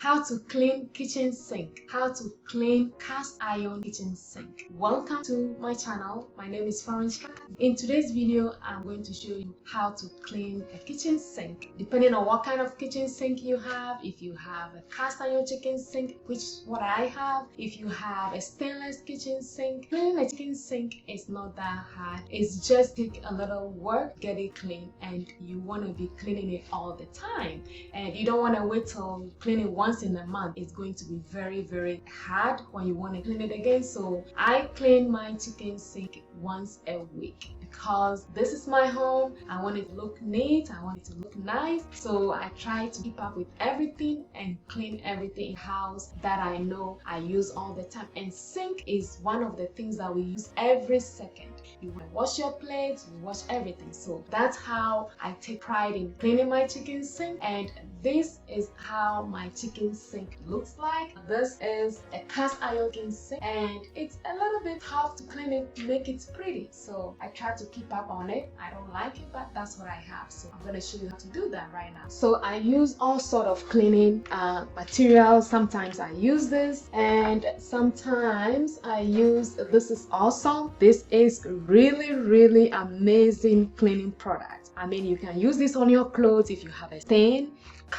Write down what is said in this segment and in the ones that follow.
How to clean kitchen sink. How to clean cast iron kitchen sink. Welcome to my channel. My name is Florence. In today's video, I'm going to show you how to clean a kitchen sink. Depending on what kind of kitchen sink you have, if you have a cast iron kitchen sink, which is what I have, if you have a stainless kitchen sink, cleaning a kitchen sink is not that hard. It's just take a little work, get it clean, and you want to be cleaning it all the time. And you don't want to wait till clean it once in a month. It's going to be very hard when you want to clean it again. So I clean my chicken sink once a week because this is my home. I want it to look neat, I want it to look nice, so I try to keep up with everything and clean everything in the house that I know I use all the time. And sink is one of the things that we use every second. You wash your plates, you wash everything. So that's how I take pride in cleaning my chicken sink, and this is how my chicken sink looks like. This is a cast iron kitchen sink, and it's a little bit tough to clean it, to make it pretty. So I try to keep up on it. I don't like it, but that's what I have. So I'm going to show you how to do that right now. So I use all sort of cleaning materials. Sometimes I use this, and sometimes I use, this is awesome. This is really amazing cleaning product. I mean, you can use this on your clothes if you have a stain.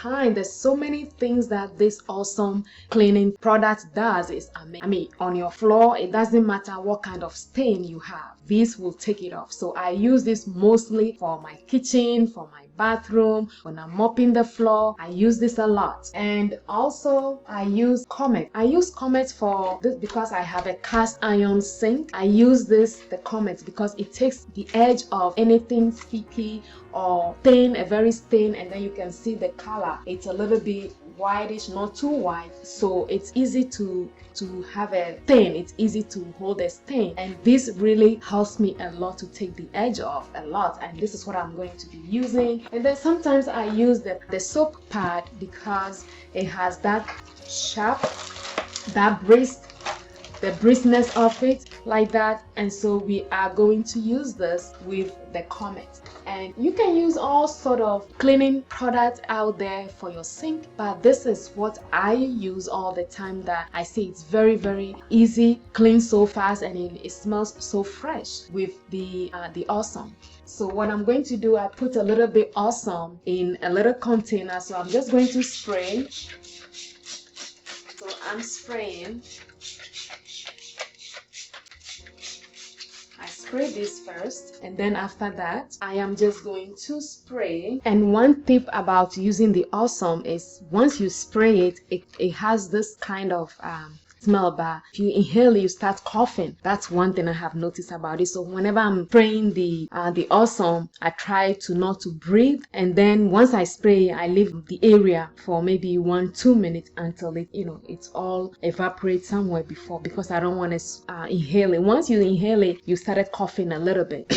There's so many things that this awesome cleaning product does. Is amazing. I mean, on your floor, it doesn't matter what kind of stain you have, this will take it off. So I use this mostly for my kitchen, for my bathroom, when I'm mopping the floor. I use this a lot. And also I use Comet. I use Comet for this because I have a cast iron sink. I use the Comet because it takes the edge of anything sticky or stain, a very stain, and then you can see the color. It's a little bit whitish, not too white, so it's easy to have a stain. It's easy to hold a stain, and this really helps me a lot to take the edge off a lot. And this is what I'm going to be using. And then sometimes I use the soap pad because it has that sharp, that the briskness of it like that. And so we are going to use this with the Comet. And you can use all sort of cleaning products out there for your sink, but this is what I use all the time, that I say it's very easy, clean so fast, and it smells so fresh with the Awesome. So what I'm going to do, I put a little bit Awesome in a little container. So I'm just going to spray. So I'm spraying. Spray this first, and then after that I am just going to spray. And one tip about using the Awesome is once you spray it, it has this kind of smell, but if you inhale it, you start coughing. That's one thing I have noticed about it. So whenever I'm spraying the Awesome, I try to not to breathe, and then once I spray, I leave the area for maybe 1-2 minutes until it, it's all evaporates somewhere before, because I don't want to inhale it. Once you inhale it, you started coughing a little bit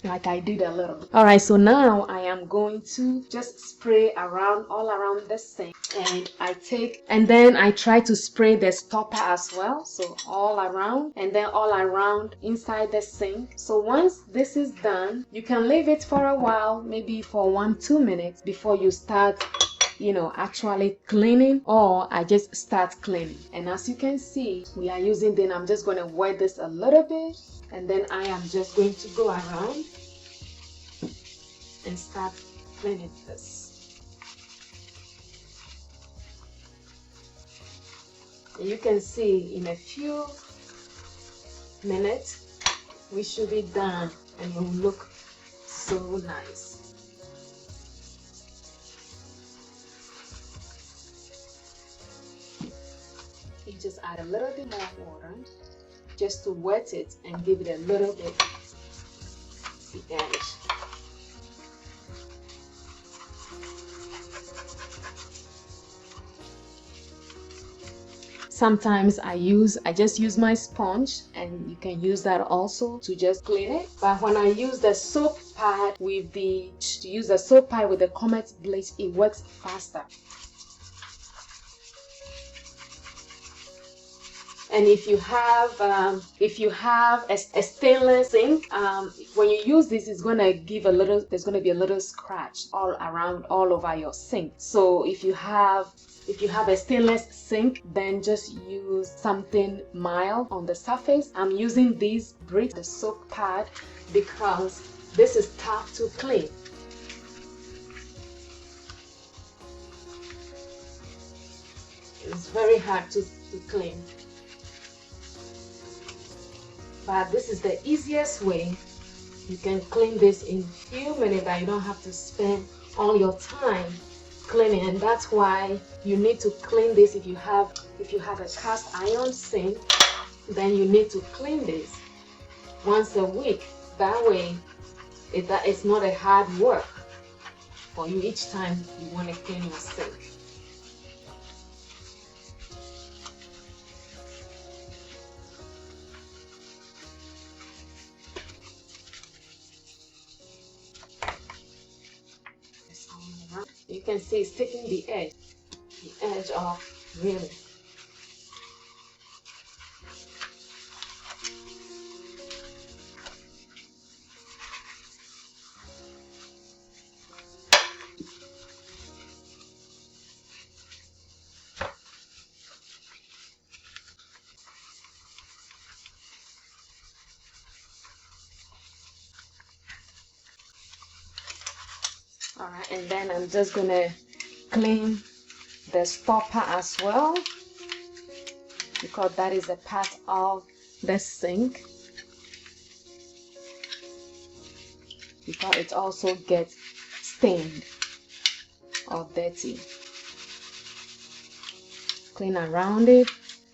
like I did a little bit. All right, so now I am going to just spray all around the sink, and then I try to spray the stopper as well, so all around, and then all around inside the sink. So once this is done, you can leave it for a while, maybe for 1-2 minutes before you start actually cleaning, or I just start cleaning. And as you can see, we are using, then I'm just going to wet this a little bit, and then I am just going to go around and start cleaning this. You can see in a few minutes we should be done, and it will look so nice. You just add a little bit more water just to wet it and give it a little bit the edge. Sometimes I just use my sponge, and you can use that also to just clean it. But when I use the soap pad with the Comet bleach, it works faster. And if you have a stainless sink, when you use this, it's gonna give a little. There's gonna be a little scratch all around, all over your sink. So if you have a stainless sink, then just use something mild on the surface. I'm using these bricks, the soap pad, because this is tough to clean. It's very hard to clean. But this is the easiest way. You can clean this in a few minutes, that you don't have to spend all your time cleaning. And that's why you need to clean this. If you have a cast iron sink, then you need to clean this once a week. That way it's not a hard work for you each time you want to clean your sink. You can see it's taking the edge off, really. Alright, and then I'm just gonna clean the stopper as well, because that is a part of the sink, because it also gets stained or dirty. Clean around it,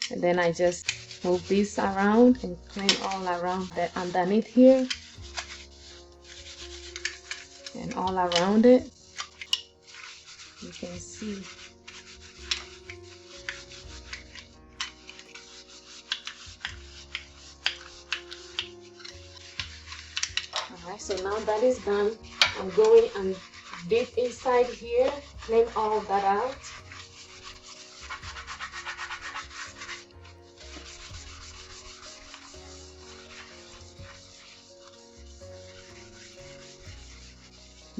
and then I just move this around and clean all around that underneath here and all around it. You can see. Alright, so now that is done, I'm going and dip inside here, clean all that out.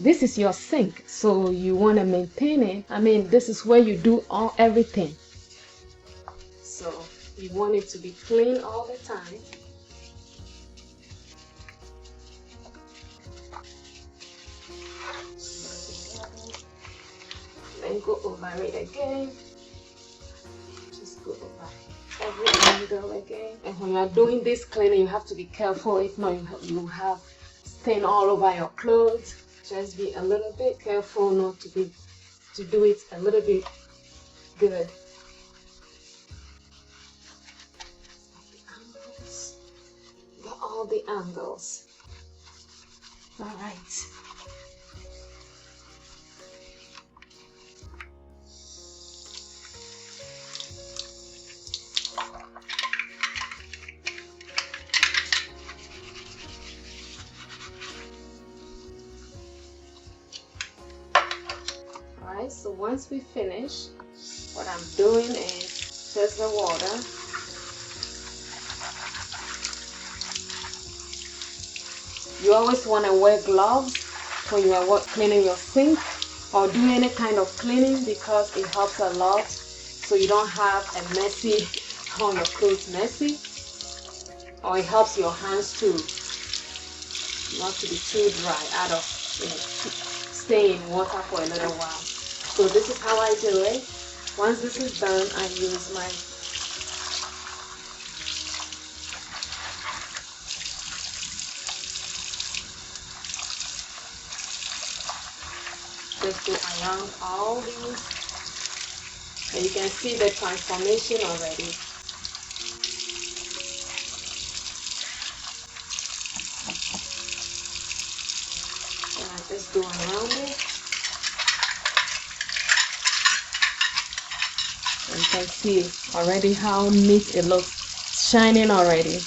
This is your sink, so you want to maintain it. I mean, this is where you do everything. So you want it to be clean all the time. Then go over it again. Just go over every angle again. And when you are doing this cleaning, you have to be careful. If not, you have stain all over your clothes. Just be a little bit careful not to do it a little bit good. Got all the angles. All right. So once we finish, what I'm doing is just the water. You always want to wear gloves when you are cleaning your sink or do any kind of cleaning, because it helps a lot, so you don't have a messy, all your clothes messy, or it helps your hands too, not to be too dry out of stay in water for a little while. So this is how I do it. Once this is done, I use my just go around all these, and you can see the transformation already. And I just go around it. You can see already how neat it looks, shining already.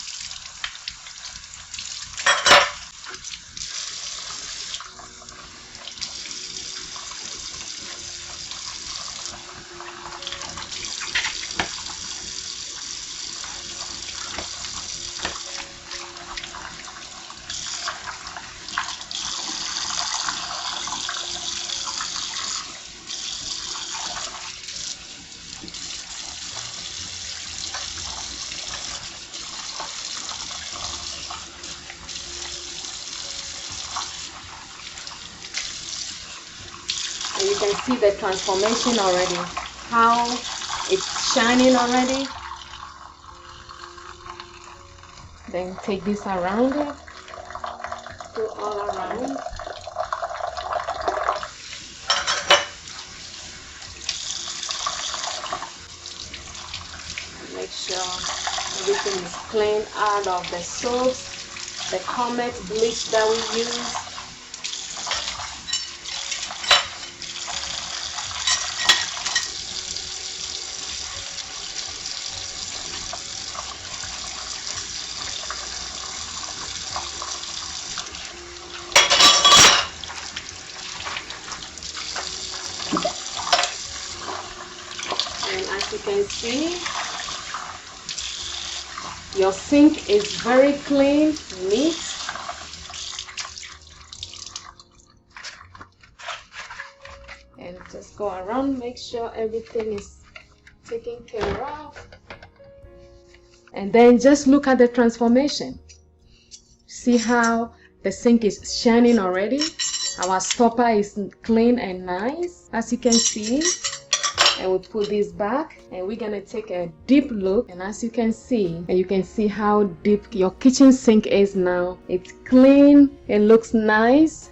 can see the transformation already, how it's shining already. Then take this around it, go all around. Make sure everything is clean out of the soaps, the Comet bleach that we use. And as you can see, your sink is very clean, neat. And just go around, make sure everything is taken care of. And then just look at the transformation. See how the sink is shining already? Our stopper is clean and nice, as you can see. And we put this back, and we're gonna take a deep look. And as you can see, how deep your kitchen sink is now. It's clean, it looks nice.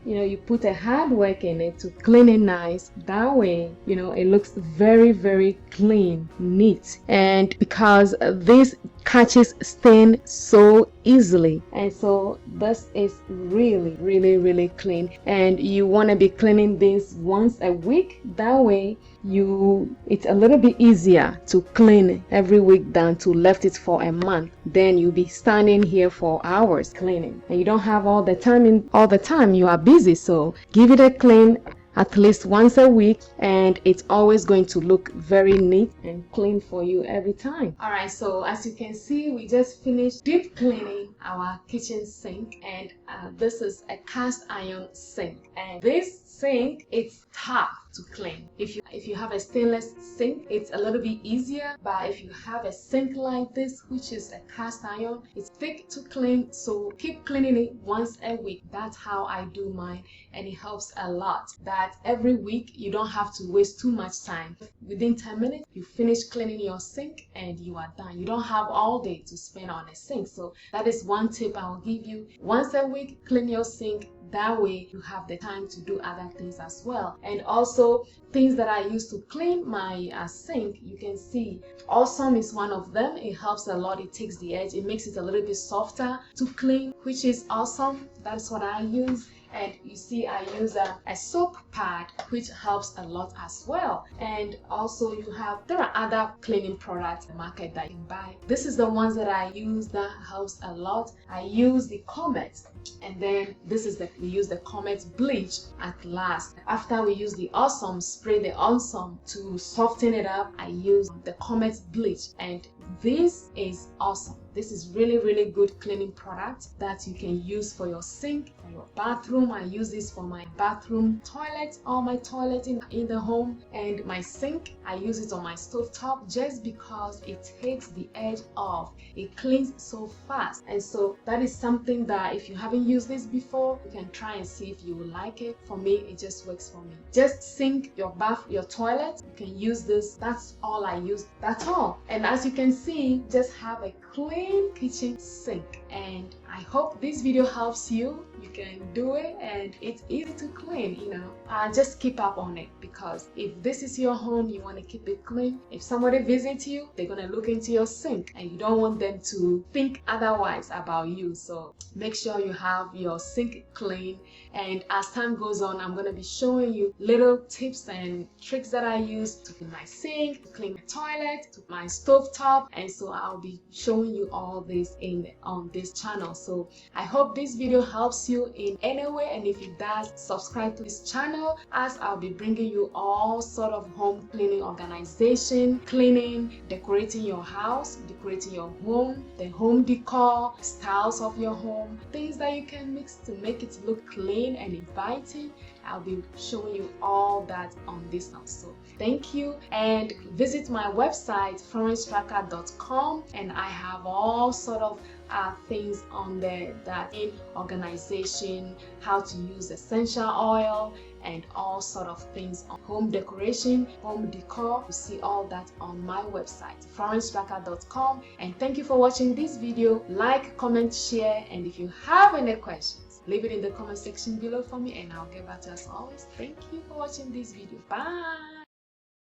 You know, you put a hard work in it to clean it nice. That way, you know, it looks very, very clean, neat. And because this catches stain so easily, and so this is really, really, really clean. And you want to be cleaning this once a week. That way, it's a little bit easier to clean every week than to left it for a month. Then you'll be standing here for hours cleaning, and you don't have all the time. You are busy, so give it a clean at least once a week, and it's always going to look very neat and clean for you every time. All right, so as you can see, we just finished deep cleaning our kitchen sink, and this is a cast iron sink, and this sink, it's tough to clean. If you have a stainless sink, it's a little bit easier, but if you have a sink like this, which is a cast iron, it's thick to clean, so keep cleaning it once a week. That's how I do mine, and it helps a lot. That every week you don't have to waste too much time. Within 10 minutes, you finish cleaning your sink and you are done. You don't have all day to spend on a sink. So that is one tip I will give you. Once a week, clean your sink. That way you have the time to do other things as well. And also things that I use to clean my sink, you can see Awesome is one of them. It helps a lot. It takes the edge, it makes it a little bit softer to clean, which is awesome. That's what I use. And you see I use a soap pad, which helps a lot as well. And also there are other cleaning products in the market that you can buy. This is the ones that I use that helps a lot. I use the Comet, and then we use the Comet bleach at last. After we use the Awesome, spray the Awesome to soften it up, I use the Comet bleach, and this is awesome. This is really, really good cleaning product that you can use for your sink, for your bathroom. I use this for my bathroom toilet, or my toilet in the home, and my sink. I use it on my stove top just because it takes the edge off. It cleans so fast, and so that is something that if you haven't used this before, you can try and see if you will like it. For me, it just works for me. Just sink, your toilet, you can use this. That's all I use. That's all. And as you can see, just have a clean kitchen sink, and I hope this video helps you. You can do it, and it's easy to clean, you know. Just keep up on it, because if this is your home, you want to keep it clean. If somebody visits you, they're gonna look into your sink, and you don't want them to think otherwise about you. So make sure you have your sink clean. And as time goes on, I'm gonna be showing you little tips and tricks that I use to clean my sink, to clean my toilet, to my stove top, and so I'll be showing you all this on this channel. So I hope this video helps you in any way, and if it does, subscribe to this channel, as I'll be bringing you all sort of home cleaning, organization, cleaning, decorating your house, decorating your home, the home decor, styles of your home, things that you can mix to make it look clean and inviting. I'll be showing you all that on this channel. So thank you, and visit my website florencestraka.com, and I have all sort of are things on there that in organization, how to use essential oil, and all sort of things on home decoration, home decor. You see all that on my website, florencestraka.com. And thank you for watching this video. Like, comment, share, and if you have any questions, leave it in the comment section below for me and I'll get back to you as always. Thank you for watching this video. Bye.